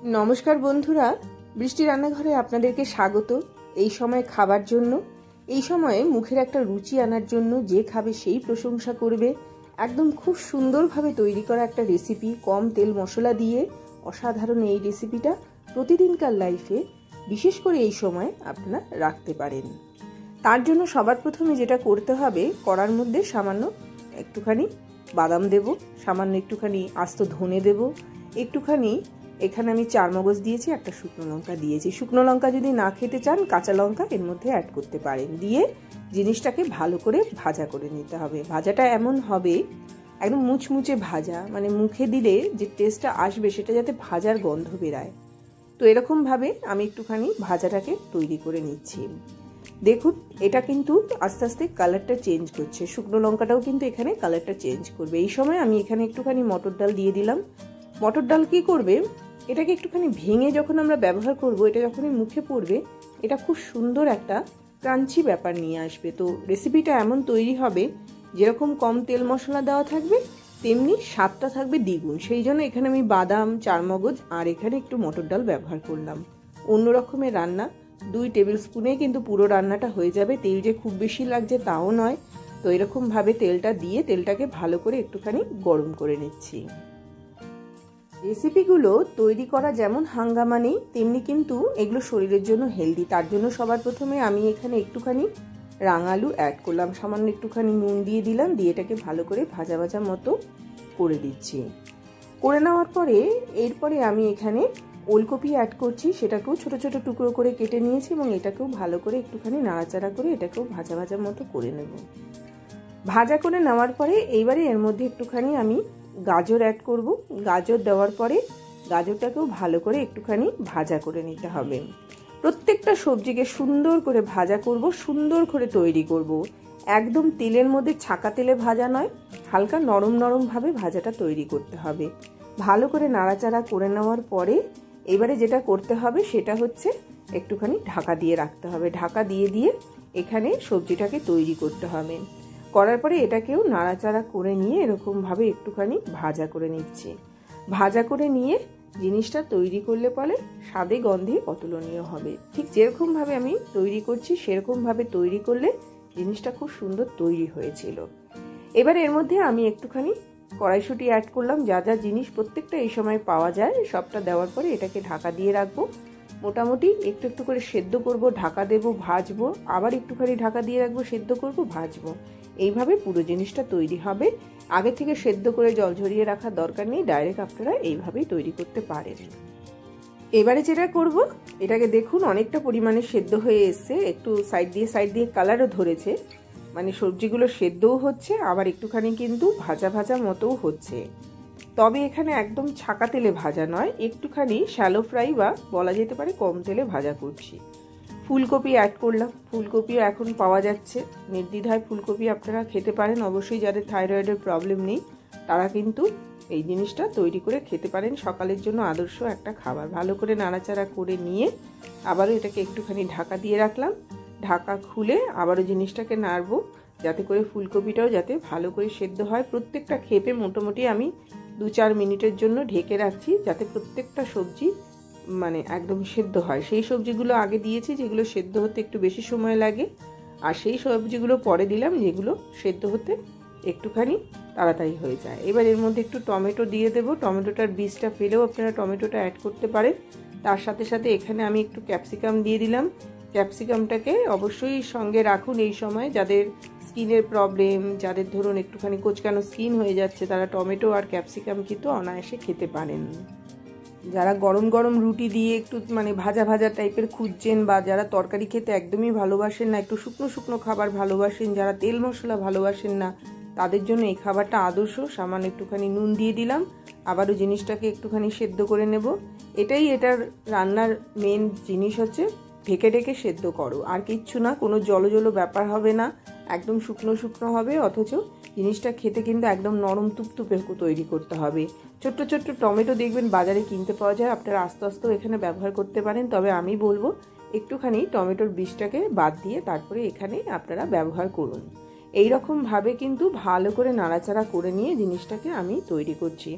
নমস্কার বন্ধুরা, বৃষ্টি রান্নাঘরে আপনাদেরকে স্বাগত। এই সময় খাবার জন্য, এই সময়ে মুখের একটা রুচি আনার জন্য যে খাবে সেই প্রশংসা করবে। একদম খুব সুন্দরভাবে তৈরি করা একটা রেসিপি, কম তেল মশলা দিয়ে অসাধারণ এই রেসিপিটা প্রতিদিনকার লাইফে বিশেষ করে এই সময় আপনারা রাখতে পারেন। তার জন্য সবার প্রথমে যেটা করতে হবে, কড়ার মধ্যে সামান্য একটুখানি বাদাম দেব, সামান্য একটুখানি আস্ত ধনে দেব, একটুখানি এখানে আমি চারমগজ দিয়েছি, একটা শুকনো লঙ্কা দিয়েছি। শুকনো লঙ্কা যদি না খেতে চান কাঁচা লঙ্কা এর মধ্যে অ্যাড করতে পারেন। দিয়ে জিনিসটাকে ভালো করে ভাজা করে নিতে হবে। ভাজাটা এমন হবে একদম মুচমুচে ভাজা, মানে মুখে দিলে যে টেস্টটা আসবে সেটা যাতে ভাজার গন্ধ বেরায়। তো এরকমভাবে আমি একটুখানি ভাজাটাকে তৈরি করে নিচ্ছি। দেখুন এটা কিন্তু আস্তে আস্তে কালারটা চেঞ্জ করছে, শুকনো লঙ্কাটাও কিন্তু এখানে কালারটা চেঞ্জ করবে। এই সময় আমি এখানে একটুখানি মটর ডাল দিয়ে দিলাম। মটর ডাল কি করবে, এটাকে একটুখানি ভেঙে যখন আমরা ব্যবহার করব, এটা যখনই মুখে পড়বে এটা খুব সুন্দর একটা ক্রাঞ্চি ব্যাপার নিয়ে আসবে। তো রেসিপিটা এমন তৈরি হবে, যেরকম কম তেল মশলা দেওয়া থাকবে তেমনি স্বাদটা থাকবে দ্বিগুণ। সেই জন্য এখানে আমি বাদাম, চারমগজ আর এখানে একটু মটর ডাল ব্যবহার করলাম। অন্য রকমের রান্না, 2 টেবিল স্পুনে কিন্তু পুরো রান্নাটা হয়ে যাবে। তেল যে খুব বেশি লাগছে তাও নয়। তো এরকমভাবে তেলটা দিয়ে তেলটাকে ভালো করে একটুখানি গরম করে নিচ্ছি। রেসিপিগুলো তৈরি করা যেমন হাঙ্গামা নেই, তেমনি কিন্তু এগুলো শরীরের জন্য হেলদি। তার জন্য সবার প্রথমে আমি এখানে একটুখানি রাঙালু অ্যাড করলাম, সামান্য একটুখানি নুন দিয়ে দিলাম, দিয়ে এটাকে ভালো করে ভাজা ভাজা মতো করে দিচ্ছি। করে নেওয়ার পরে এরপরে আমি এখানে ওলকপি অ্যাড করছি, সেটাকেও ছোট ছোট টুকরো করে কেটে নিয়েছি এবং এটাকেও ভালো করে একটুখানি নাড়াচাড়া করে এটাকেও ভাজা ভাজা মতো করে নেব। ভাজা করে নেওয়ার পরে এইবারে এর মধ্যে একটুখানি আমি গাজর অ্যাড করব। গাজর দেওয়ার পরে গাজরটাকেও ভালো করে একটুখানি ভাজা করে নিতে হবে। প্রত্যেকটা সবজিকে সুন্দর করে ভাজা করব, সুন্দর করে তৈরি করব। একদম তেলের মধ্যে ছাকা তেলে ভাজা নয়, হালকা নরম নরম ভাবে ভাজাটা তৈরি করতে হবে। ভালো করে নাড়াচাড়া করে নেওয়ার পরে এবারে যেটা করতে হবে সেটা হচ্ছে একটুখানি ঢাকা দিয়ে রাখতে হবে। ঢাকা দিয়ে দিয়ে এখানে সবজিটাকে তৈরি করতে হবে। করার পরে এটাকেও নাড়াচাড়া করে নিয়ে এরকমভাবে একটুখানি ভাজা করে নিচ্ছি। ভাজা করে নিয়ে জিনিসটা তৈরি করলে পরে স্বাদে গন্ধে অতুলনীয় হবে। ঠিক যেরকমভাবে আমি তৈরি করছি সেরকমভাবে তৈরি করলে জিনিসটা খুব সুন্দর তৈরি হয়েছিল। এবার এর মধ্যে আমি একটুখানি কড়াইশুঁটি অ্যাড করলাম। যা যা জিনিস প্রত্যেকটা এই সময় পাওয়া যায় সবটা দেওয়ার পরে এটাকে ঢাকা দিয়ে রাখবো। মোটামুটি একটু একটু করে সেদ্ধ করব, ঢাকা দেবো, ভাজবো, আবার একটুখানি ঢাকা দিয়ে রাখবো, সেদ্ধ করব, ভাজবো। এইভাবে পুরো জিনিসটা তৈরি হবে। আগে থেকে সেদ্ধ করে জল ঝরিয়ে রাখার দরকার নেই, ডাইরেক্ট আপনারা এইভাবেই তৈরি করতে পারেন। এবারে যেটা করব, এটাকে দেখুন অনেকটা পরিমাণে সেদ্ধ হয়ে এসছে, একটু সাইড দিয়ে কালারও ধরেছে, মানে সবজিগুলো সেদ্ধও হচ্ছে আবার একটুখানি কিন্তু ভাজা ভাজা মতোও হচ্ছে। তবে এখানে একদম ছাকা তেলে ভাজা নয়, একটুখানি শ্যালো ফ্রাই বা বলা যেতে পারে কম তেলে ভাজা করছি। ফুলকপি অ্যাড করলাম, ফুলকপিও এখন পাওয়া যাচ্ছে, নির্দ্বিধায় ফুলকপি আপনারা খেতে পারেন। অবশ্যই যাদের থাইরয়েডের প্রবলেম নেই তারা কিন্তু এই জিনিসটা তৈরি করে খেতে পারেন, সকালের জন্য আদর্শ একটা খাবার। ভালো করে নাড়াচাড়া করে নিয়ে আবারও এটাকে একটুখানি ঢাকা দিয়ে রাখলাম। ঢাকা খুলে আবারও জিনিসটাকে নাড়বো যাতে করে ফুলকপিটাও যাতে ভালো করে সেদ্ধ হয়। প্রত্যেকটা খেপে মোটামুটি আমি 2-4 মিনিটের জন্য ঢেকে রাখছি, যাতে প্রত্যেকটা সবজি মানে একদম সেদ্ধ হয়। সেই সবজিগুলো আগে দিয়েছি যেগুলো সেদ্ধ হতে একটু বেশি সময় লাগে, আর সেই সবজিগুলো পরে দিলাম যেগুলো সেদ্ধ হতে একটুখানি তাড়াতাড়ি হয়ে যায়। এবার এর মধ্যে একটু টমেটো দিয়ে দেবো। টমেটোটার বীজটা ফেলেও আপনারা টমেটোটা অ্যাড করতে পারেন। তার সাথে সাথে এখানে আমি একটু ক্যাপসিকাম দিয়ে দিলাম। ক্যাপসিকামটাকে অবশ্যই সঙ্গে রাখুন এই সময়। যাদের স্কিনের প্রবলেম, যাদের ধরুন একটুখানি কোচকানো স্কিন হয়ে যাচ্ছে, তারা টমেটো আর ক্যাপসিকাম কিন্তু অনায়াসে খেতে পারেন। যারা গরম গরম রুটি দিয়ে একটু মানে ভাজা ভাজা টাইপের খুঁজছেন, বা যারা তরকারি খেতে একদমই ভালোবাসেন না, একটু শুকনো শুকনো খাবার ভালোবাসেন, যারা তেল মশলা ভালোবাসেন না, তাদের জন্য এই খাবারটা আদর্শ। সামান্য একটুখানি নুন দিয়ে দিলাম, আবারও জিনিসটাকে একটুখানি সেদ্ধ করে নেব। এটাই এটার রান্নার মেন জিনিস হচ্ছে, ঢেকে ঢেকে সেদ্ধ করো, আর কিচ্ছু না। কোনো জলো জলো ব্যাপার হবে না, একদম শুকনো শুকনো হবে, অথচ জিনিসটা খেতে কিন্তু একদম নরম তুপতুপে তৈরি করতে হবে। ছোট্ট ছোট্ট টমেটো দেখবেন বাজারে কিনতে পাওয়া যায়, আপনারা আস্তে আস্তেও এখানে ব্যবহার করতে পারেন। তবে আমি বলবো একটুখানি টমেটোর বীজটাকে বাদ দিয়ে তারপরে এখানে আপনারা ব্যবহার করুন। এই রকম ভাবে কিন্তু ভালো করে নাড়াচাড়া করে নিয়ে জিনিসটাকে আমি তৈরি করছি।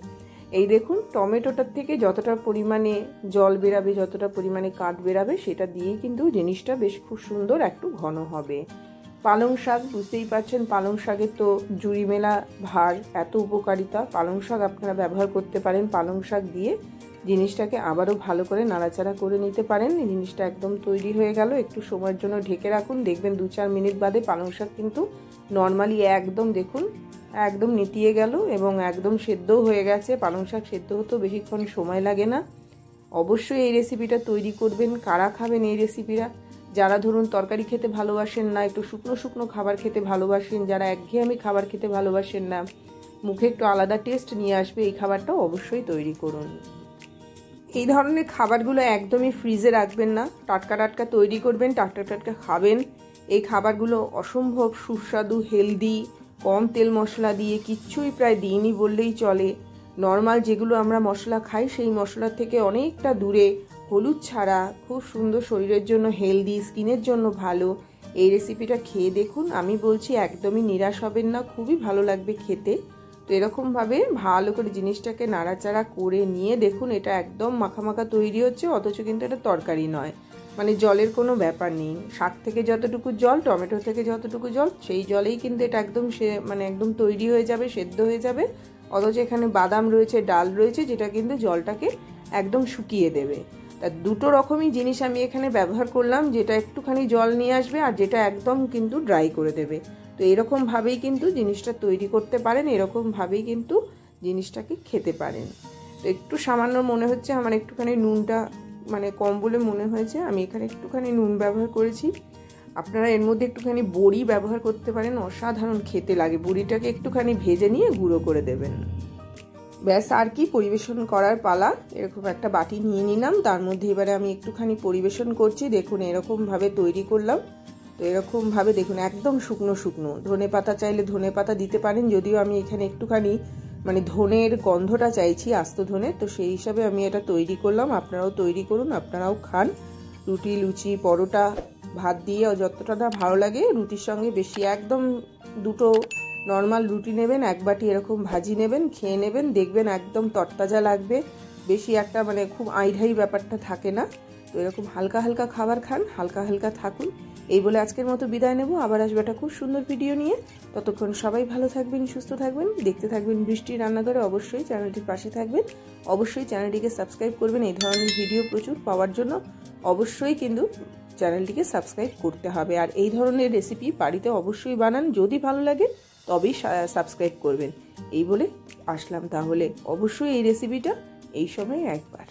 এই দেখুন টমেটোটার থেকে যতটা পরিমাণে জল বেরাবে, যতটা পরিমাণে কাঠ বেরাবে, সেটা দিয়েই কিন্তু জিনিসটা বেশ খুব সুন্দর একটু ঘন হবে। পালং শাক বুঝতেই পারছেন, পালং শাকের তো জুড়ি মেলা ভার, এত উপকারিতা। পালং শাক আপনারা ব্যবহার করতে পারেন। পালং শাক দিয়ে জিনিসটাকে আবারও ভালো করে নাড়াচাড়া করে নিতে পারেন। এই জিনিসটা একদম তৈরি হয়ে গেল। একটু সময়ের জন্য ঢেকে রাখুন, দেখবেন 2-4 মিনিট বাদে পালং শাক কিন্তু নর্মালি একদম দেখুন একদম নেতিয়ে গেল এবং একদম সেদ্ধও হয়ে গেছে। পালং শাক সেদ্ধ হতেও বেশিক্ষণ সময় লাগে না। অবশ্যই এই রেসিপিটা তৈরি করবেন। কারা খাবেন এই রেসিপিটা? যারা ধরুন তরকারি খেতে ভালোবাসেন না, একটু শুকনো শুকনো খাবার খেতে ভালোবাসেন, যারা একঘেয়েমি খাবার খেতে ভালোবাসেন না, মুখে একটু আলাদা টেস্ট নিয়ে আসবে, এই খাবারটাও অবশ্যই তৈরি করুন। এই ধরনের খাবারগুলো একদমই ফ্রিজে রাখবেন না, টাটকা টাটকা তৈরি করবেন, টাটকা টাটকা খাবেন। এই খাবারগুলো অসম্ভব সুস্বাদু, হেলদি, কম তেল মশলা দিয়ে, কিচ্ছুই প্রায় দিইনি বললেই চলে। নর্মাল যেগুলো আমরা মশলা খাই সেই মশলার থেকে অনেকটা দূরে, হলুদ ছাড়া, খুব সুন্দর, শরীরের জন্য হেলদি, স্কিনের জন্য ভালো। এই রেসিপিটা খেয়ে দেখুন, আমি বলছি একদমই নিরাশ হবেন না, খুবই ভালো লাগবে খেতে। তো এরকমভাবে ভালো করে জিনিসটাকে নাড়াচাড়া করে নিয়ে দেখুন, এটা একদম মাখা মাখা তৈরি হচ্ছে, অথচ কিন্তু এটা তরকারি নয়, মানে জলের কোনো ব্যাপার নেই। শাক থেকে যতটুকু জল, টমেটো থেকে যতটুকু জল, সেই জলেই কিন্তু এটা একদম মানে একদম তৈরি হয়ে যাবে, সেদ্ধ হয়ে যাবে। অথচ এখানে বাদাম রয়েছে, ডাল রয়েছে, যেটা কিন্তু জলটাকে একদম শুকিয়ে দেবে। তা দুটো রকমই জিনিস আমি এখানে ব্যবহার করলাম, যেটা একটুখানি জল নিয়ে আসবে আর যেটা একদম কিন্তু ড্রাই করে দেবে। তো এরকমভাবেই কিন্তু জিনিসটা তৈরি করতে পারেন, এরকমভাবেই কিন্তু জিনিসটাকে খেতে পারেন। তো একটু সামান্য মনে হচ্ছে আমার একটুখানি নুনটা মানে কম বলে মনে হয়েছে, আমি এখানে একটুখানি নুন ব্যবহার করেছি। আপনারা এর মধ্যে একটুখানি বড়ি ব্যবহার করতে পারেন, অসাধারণ খেতে লাগে। বড়িটাকে একটুখানি ভেজে নিয়ে গুঁড়ো করে দেবেন। ব্যাস, আর কি, পরিবেশন করার পালা। এরকম একটা বাটি নিয়ে নিলাম, তার মধ্যে এবারে আমি একটুখানি পরিবেশন করছি। দেখুন এরকমভাবে তৈরি করলাম। তো এরকমভাবে দেখুন একদম শুকনো শুকনো। ধনে পাতা চাইলে ধনে পাতা দিতে পারেন, যদিও আমি এখানে একটুখানি মানে ধনের গন্ধটা চাইছি, আস্ত ধনে, তো সেই হিসাবে আমি এটা তৈরি করলাম। আপনারাও তৈরি করুন, আপনারাও খান। রুটি, লুচি, পরোটা, ভাত দিয়ে যতটা না ভালো লাগে, রুটির সঙ্গে বেশি একদম দুটো নর্মাল রুটি নেবেন, এক বাটি এরকম ভাজি নেবেন, খেয়ে নেবেন, দেখবেন একদম তরতাজা লাগবে। বেশি একটা মানে খুব আইঢাই ব্যাপারটা থাকে না। তো এরকম হালকা হালকা খাবার খান, হালকা হালকা থাকুন। এই বলে আজকের মতো বিদায় নেব। আবার আসবে একটা খুব সুন্দর ভিডিও নিয়ে। ততক্ষণ সবাই ভালো থাকবেন, সুস্থ থাকবেন, দেখতে থাকবেন বৃষ্টির রান্নাঘরে। অবশ্যই চ্যানেলটির পাশে থাকবেন, অবশ্যই চ্যানেলটিকে সাবস্ক্রাইব করবেন। এই ধরনের ভিডিও প্রচুর পাওয়ার জন্য অবশ্যই কিন্তু চ্যানেলটিকে সাবস্ক্রাইব করতে হবে। আর এই ধরনের রেসিপি বাড়িতে অবশ্যই বানান, যদি ভালো লাগে তবেই সাবস্ক্রাইব করবেন। এই বলে আসলাম তাহলে। অবশ্যই এই রেসিপিটা এই সময় একবার